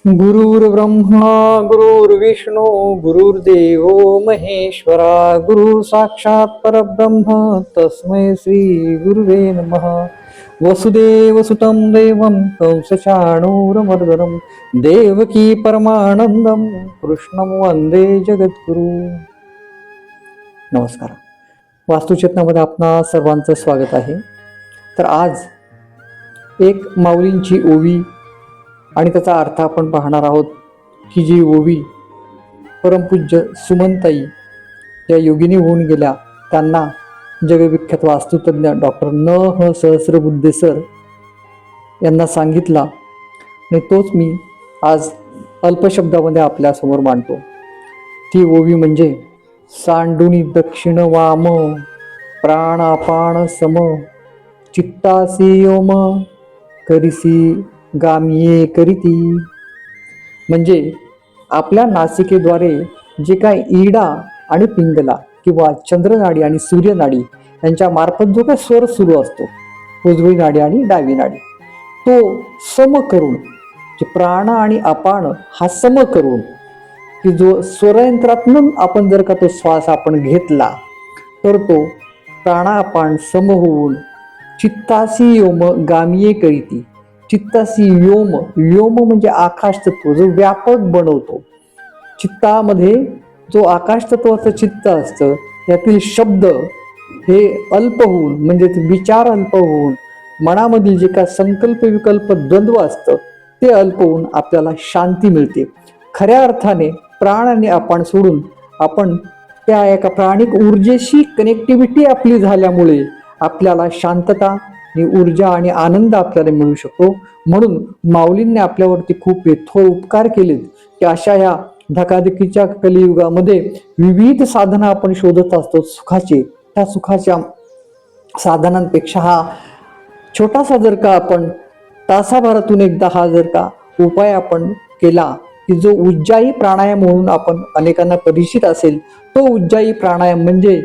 गुरुर्ब्रह्मा गुरुर्विष्णू गुरुर्देव महेश्वरा गुरु साक्षात परब्रह्म तस्मै श्री गुरुवे नमः. वसुदेव सुतं देवं कंसचाणूरमर्दनं देवकी परमानंदं कृष्णं वंदे जगद्गुरु. नमस्कार. वास्तुचेतनामध्ये आपणा सर्वांचं स्वागत आहे. तर आज एक माऊलींची ओवी आणि त्याचा अर्थ आपण पाहणार आहोत की जी ओवी परमपूज्य सुमनताई या योगिनी होऊन गेल्या, त्यांना जगविख्यात वास्तुतज्ञ डॉक्टर न. सहस्रबुद्धे सर यांना सांगितला आणि तोच मी आज अल्पशब्दामध्ये आपल्यासमोर मांडतो. ती ओवी म्हणजे सांडुनी दक्षिण वाम प्राणापान सम चित्तासी ओम करिसी गामिये करीती. म्हणजे आपल्या नासिकेद्वारे जे काय ईडा आणि पिंगला किंवा चंद्रनाडी आणि सूर्यनाडी यांच्या मार्फत जो काय स्वर सुरू असतो, उजवी नाडी आणि डावी नाडी, तो सम करून, जे प्राण आणि अपान हा सम करून, की जो स्वरयंत्रातून आपण जर का तो श्वास आपण घेतला तर तो प्राणापान सम होऊन चित्तासी योम गामिये करीती. चित्तासी योम, योम म्हणजे आकाश तत्व जो व्यापक बनवतो. चित्तामध्ये जो आकाश तत्वाचं चित्त असतं यातील शब्द हे अल्प होऊन, म्हणजे ते विचार अल्प होऊन, मनामधील जे काय संकल्प विकल्प द्वंद्व असतं ते अल्प होऊन आपल्याला शांती मिळते. खऱ्या अर्थाने प्राण आणि आपण सोडून आपण त्या एका प्राणिक ऊर्जेशी कनेक्टिव्हिटी आपली झाल्यामुळे आपल्याला शांतता आणि ऊर्जा आणि आनंद आपल्याला मिळू शकतो. म्हणून माऊलींनी आपल्यावरती खूप थोर उपकार केलेत की अशा या धकाधकीच्या कलियुगामध्ये विविध साधना आपण शोधत असतो सुखाचे. त्या सुखाच्या साधनांपेक्षा हा छोटासा जर का आपण तासाभरातून एकदा हा जर का उपाय आपण केला की जो उज्जाई प्राणायाम म्हणून आपण अनेकांना परिचित असेल, तो उज्जाई प्राणायाम म्हणजे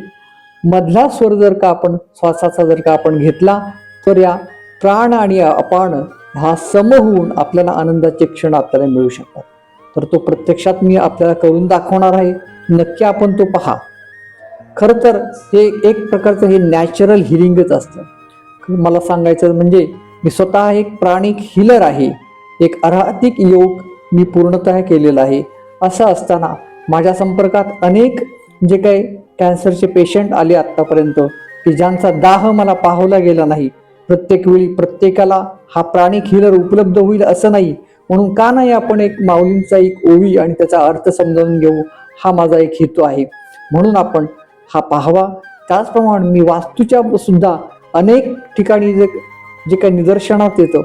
मधला स्वर जर का आपण श्वासाचा जर का आपण घेतला तर या प्राण आणि अपान हा सम होऊन आपल्याला आनंदाचे क्षण आपल्याला मिळू शकतात. तर तो प्रत्यक्षात मी आपल्याला करून दाखवणार आहे. नक्की आपण तो पहा. खरं तर हे एक प्रकारचं हे नॅचरल हिलिंगच असतं. मला सांगायचं म्हणजे मी स्वतः एक प्राणिक हिलर आहे. एक आध्यात्मिक योग मी पूर्णतः केलेला आहे. असं असताना माझ्या संपर्कात अनेक जे काही कॅन्सरचे पेशंट आले आत्तापर्यंत की ज्यांचा दाह मला पाहवला गेला नाही. प्रत्येक वेळी प्रत्येकाला हा प्राणिक हिलर उपलब्ध होईल असं नाही. म्हणून का नाही आपण एक माऊलींचा एक ओवी आणि त्याचा अर्थ समजावून घेऊ, हा माझा एक हेतू आहे. म्हणून आपण हा पाहावा. त्याचप्रमाणे मी वास्तूच्या सुद्धा अनेक ठिकाणी जे काही निदर्शनात येतं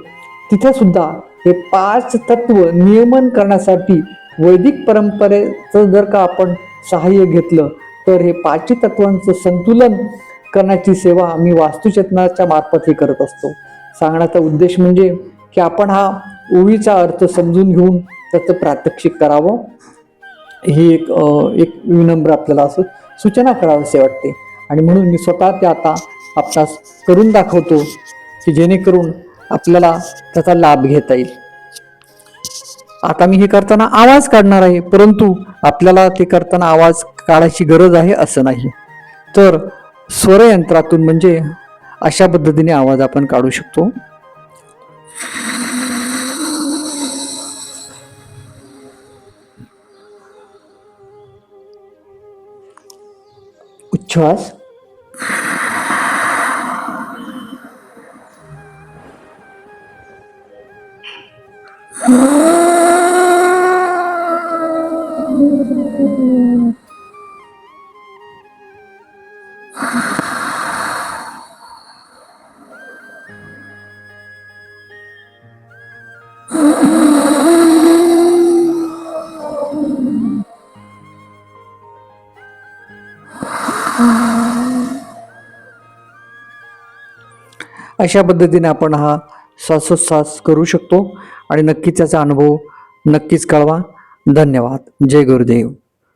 तिथे सुद्धा हे 5 तत्व नियमन करण्यासाठी वैदिक परंपरेचं जर का आपण सहाय्य घेतलं तर हे 5 तत्वांचं संतुलन करण्याची सेवा मी वास्तुचेतनाच्या मार्फत हे करत असतो. सांगण्याचा उद्देश म्हणजे की आपण हा ओवीचा अर्थ समजून घेऊन त्याचं प्रात्यक्षिक करावं, ही एक विनम्र आपल्याला असं सूचना करावीशी वाटते. आणि म्हणून मी स्वतः ते आता आपणास करून दाखवतो की जेणेकरून आपल्याला त्याचा लाभ घेता येईल. आता मी हे करताना आवाज काढणार आहे, परंतु आपल्याला ते करताना आवाज काढायची गरज आहे असं नाही. तर स्वरयंत्रातून म्हणजे अशा पद्धतीने आवाज आपण काढू शकतो. उच्छ्वास, अशा पद्धतीने आपण हा श्वासोच्छ्वास करू शकतो. आणि नक्कीच त्याचा अनुभव नक्कीच कळवा. धन्यवाद. जय गुरुदेव.